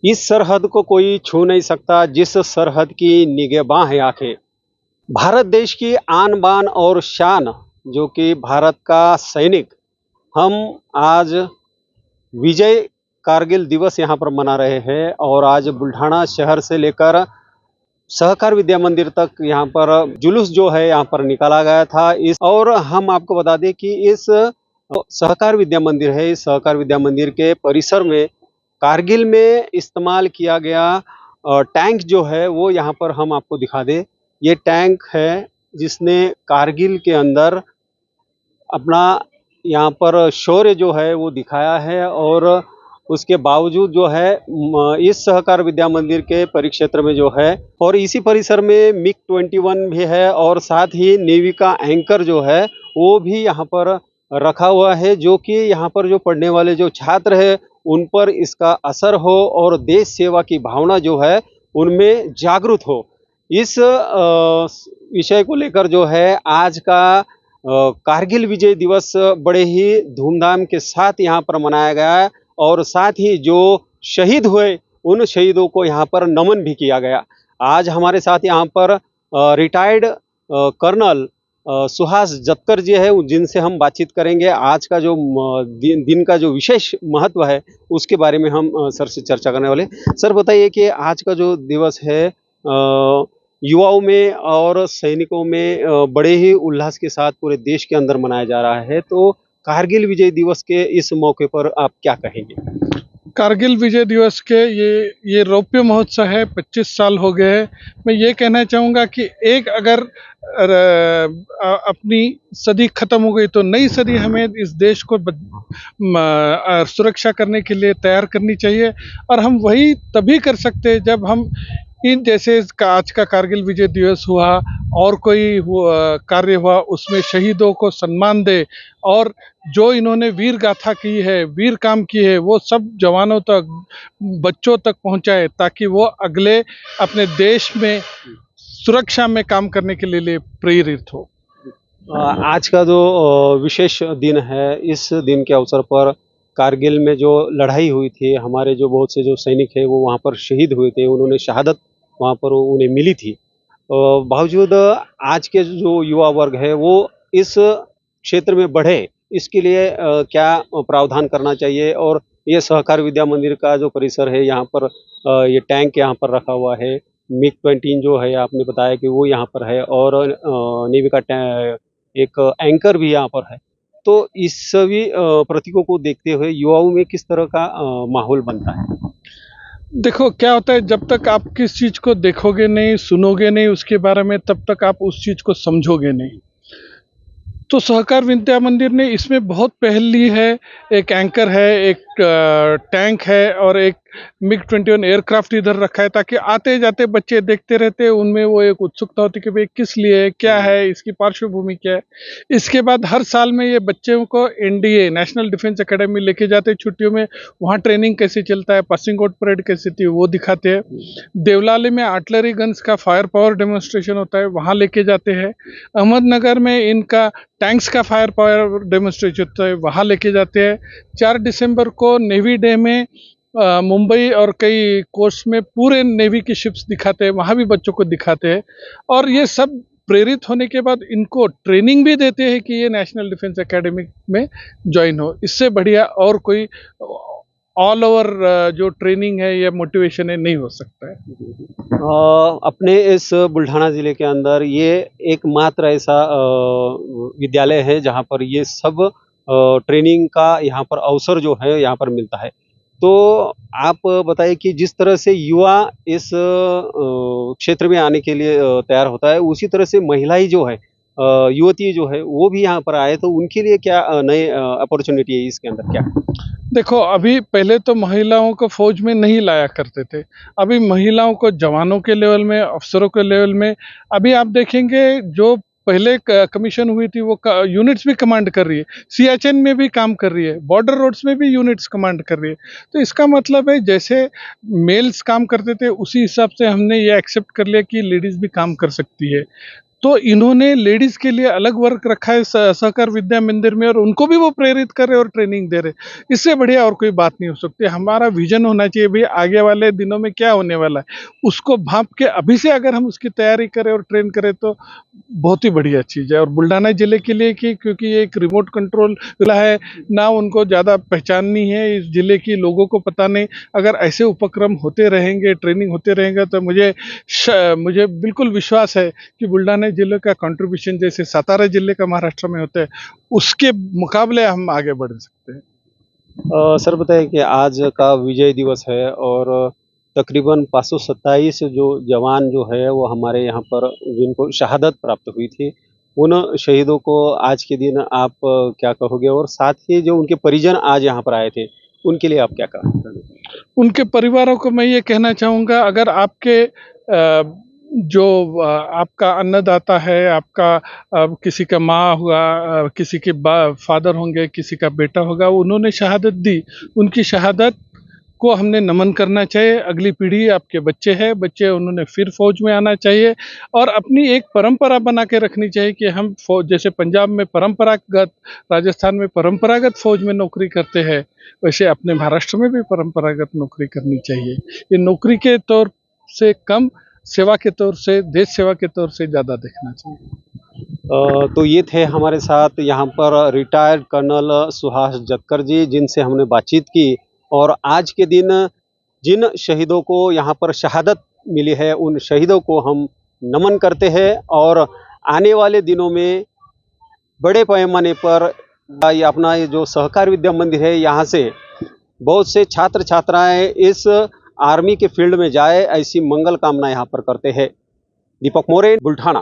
इस सरहद को कोई छू नहीं सकता जिस सरहद की निगहबान है आंखें। भारत देश की आन बान और शान, जो कि भारत का सैनिक। हम आज विजय कारगिल दिवस यहाँ पर मना रहे हैं और आज बुल्ढाना शहर से लेकर सहकार विद्या मंदिर तक यहाँ पर जुलूस जो है यहाँ पर निकाला गया था। इस और हम आपको बता दें कि इस सहकार विद्या मंदिर है, इस सहकार विद्या मंदिर के परिसर में कारगिल में इस्तेमाल किया गया टैंक जो है वो यहाँ पर हम आपको दिखा दें। ये टैंक है जिसने कारगिल के अंदर अपना यहाँ पर शौर्य जो है वो दिखाया है और उसके बावजूद जो है इस सहकार विद्या मंदिर के परिक्षेत्र में जो है और इसी परिसर में मिग-21 भी है और साथ ही नेवी का एंकर जो है वो भी यहाँ पर रखा हुआ है, जो कि यहाँ पर जो पढ़ने वाले जो छात्र है उन पर इसका असर हो और देश सेवा की भावना जो है उनमें जागृत हो। इस विषय को लेकर जो है आज का कारगिल विजय दिवस बड़े ही धूमधाम के साथ यहाँ पर मनाया गया है और साथ ही जो शहीद हुए उन शहीदों को यहाँ पर नमन भी किया गया। आज हमारे साथ यहाँ पर रिटायर्ड कर्नल सुहास जत्तर जी है, जिनसे हम बातचीत करेंगे। आज का जो दिन का जो विशेष महत्व है उसके बारे में हम सर से चर्चा करने वाले। सर बताइए कि आज का जो दिवस है युवाओं में और सैनिकों में बड़े ही उल्लास के साथ पूरे देश के अंदर मनाया जा रहा है, तो कारगिल विजय दिवस के इस मौके पर आप क्या कहेंगे? कारगिल विजय दिवस के ये रौप्य महोत्सव है, 25 साल हो गए हैं। मैं ये कहना चाहूँगा कि एक अगर अपनी सदी खत्म हो गई तो नई सदी हमें इस देश को सुरक्षा करने के लिए तैयार करनी चाहिए और हम वही तभी कर सकते हैं जब हम इन जैसे आज का कारगिल विजय दिवस हुआ और कोई कार्य हुआ उसमें शहीदों को सम्मान दे और जो इन्होंने वीर गाथा की है, वीर काम की है, वो सब जवानों तक, बच्चों तक पहुंचाए ताकि वो अगले अपने देश में सुरक्षा में काम करने के लिए प्रेरित हो। आज का जो विशेष दिन है, इस दिन के अवसर पर कारगिल में जो लड़ाई हुई थी, हमारे जो बहुत से जो सैनिक है वो वहाँ पर शहीद हुए थे, उन्होंने शहादत वहाँ पर उन्हें मिली थी। बावजूद आज के जो युवा वर्ग है वो इस क्षेत्र में बढ़े, इसके लिए क्या प्रावधान करना चाहिए? और ये सहकार विद्या मंदिर का जो परिसर है यहाँ पर ये टैंक यहाँ पर रखा हुआ है, मिग-21 जो है आपने बताया कि वो यहाँ पर है और नेवी का एक एंकर भी यहाँ पर है। तो इस सभी प्रतीकों को देखते हुए युवाओं में किस तरह का माहौल बनता है? देखो क्या होता है, जब तक आप किस चीज़ को देखोगे नहीं, सुनोगे नहीं उसके बारे में, तब तक आप उस चीज़ को समझोगे नहीं। तो सहकार विद्या मंदिर ने इसमें बहुत पहल ली है। एक एंकर है, एक टैंक है और एक मिग-21 एयरक्राफ्ट इधर रखा है ताकि आते जाते बच्चे देखते रहते हैं, उनमें वो एक उत्सुकता होती है कि भाई किस लिए है, क्या है, इसकी पार्श्वभूमि क्या है। इसके बाद हर साल में ये बच्चों को एनडीए नेशनल डिफेंस एकेडमी लेके जाते हैं छुट्टियों में, वहाँ ट्रेनिंग कैसे चलता है, पासिंग आउट परेड कैसी थी वो दिखाते हैं। देवलाली में आर्टिलरी गन्स का फायर पावर डेमोन्स्ट्रेशन होता है, वहाँ लेके जाते हैं। अहमदनगर में इनका टैंक्स का फायर पावर डेमोन्स्ट्रेशन होता है, वहाँ लेके जाते हैं। 4 दिसंबर को नेवी डे में मुंबई और कई कोर्स में पूरे नेवी की शिप्स दिखाते हैं, वहाँ भी बच्चों को दिखाते हैं और ये सब प्रेरित होने के बाद इनको ट्रेनिंग भी देते हैं कि ये नेशनल डिफेंस एकेडमी में ज्वाइन हो। इससे बढ़िया और कोई ऑल ओवर जो ट्रेनिंग है या मोटिवेशन है नहीं हो सकता है। अपने इस बुल्ढाना ज़िले के अंदर ये एकमात्र ऐसा विद्यालय है जहाँ पर ये सब ट्रेनिंग का यहाँ पर अवसर जो है यहाँ पर मिलता है। तो आप बताइए कि जिस तरह से युवा इस क्षेत्र में आने के लिए तैयार होता है, उसी तरह से महिलाएं जो है युवती जो है वो भी यहाँ पर आए, तो उनके लिए क्या नए अपॉर्चुनिटी है इसके अंदर क्या? देखो अभी पहले तो महिलाओं को फौज में नहीं लाया करते थे, अभी महिलाओं को जवानों के लेवल में, अफसरों के लेवल में, अभी आप देखेंगे जो पहले कमीशन हुई थी वो यूनिट्स भी कमांड कर रही है, सियाचिन में भी काम कर रही है, बॉर्डर रोड्स में भी यूनिट्स कमांड कर रही है। तो इसका मतलब है जैसे मेल्स काम करते थे उसी हिसाब से हमने ये एक्सेप्ट कर लिया कि लेडीज़ भी काम कर सकती है। तो इन्होंने लेडीज के लिए अलग वर्क रखा है सहकार विद्या मंदिर में, और उनको भी वो प्रेरित कर रहे और ट्रेनिंग दे रहे। इससे बढ़िया और कोई बात नहीं हो सकती। हमारा विजन होना चाहिए भाई आगे वाले दिनों में क्या होने वाला है, उसको भांप के अभी से अगर हम उसकी तैयारी करें और ट्रेन करें तो बहुत ही बढ़िया चीज़ है। और बुल्ढाना जिले के लिए क्योंकि ये एक रिमोट कंट्रोल जिला है, ना उनको ज़्यादा पहचान नहीं है इस जिले की, लोगों को पता नहीं। अगर ऐसे उपक्रम होते रहेंगे, ट्रेनिंग होते रहेंगे, तो मुझे बिल्कुल विश्वास है कि बुल्ढाना जिले का कंट्रीब्यूशन जैसे सातारा जिले का महाराष्ट्र में होता है, उसके मुकाबले हम आगे बढ़ सकते हैं। सर बताएं कि आज का विजय दिवस है और तकरीबन 527 जो जवान जो है वो हमारे यहाँ पर जिनको शहादत प्राप्त हुई थी, उन शहीदों को आज के दिन आप क्या कहोगे? और साथ ही जो उनके परिजन आज यहाँ पर आए थे, उनके लिए आप क्या कहेंगे? उनके परिवारों को मैं ये कहना चाहूँगा, अगर आपके जो आपका अन्नदाता है, आपका किसी का माँ हुआ, किसी के फादर होंगे, किसी का बेटा होगा, उन्होंने शहादत दी, उनकी शहादत को हमने नमन करना चाहिए। अगली पीढ़ी आपके बच्चे हैं, बच्चे उन्होंने फिर फौज में आना चाहिए और अपनी एक परंपरा बना के रखनी चाहिए कि हम फौज, जैसे पंजाब में परंपरागत, राजस्थान में परंपरागत फौज में नौकरी करते हैं, वैसे अपने महाराष्ट्र में भी परंपरागत नौकरी करनी चाहिए। ये नौकरी के तौर से कम, सेवा के तौर से, देश सेवा के तौर से ज़्यादा देखना चाहिए। तो ये थे हमारे साथ यहाँ पर रिटायर्ड कर्नल सुहास जक्कर जी, जिनसे हमने बातचीत की और आज के दिन जिन शहीदों को यहाँ पर शहादत मिली है, उन शहीदों को हम नमन करते हैं और आने वाले दिनों में बड़े पैमाने पर ये अपना ये जो सहकार विद्या मंदिर है, यहाँ से बहुत से छात्र छात्राएं इस आर्मी के फील्ड में जाए, ऐसी मंगल कामना यहाँ पर करते हैं। दीपक मोरे, बुल्ढाना।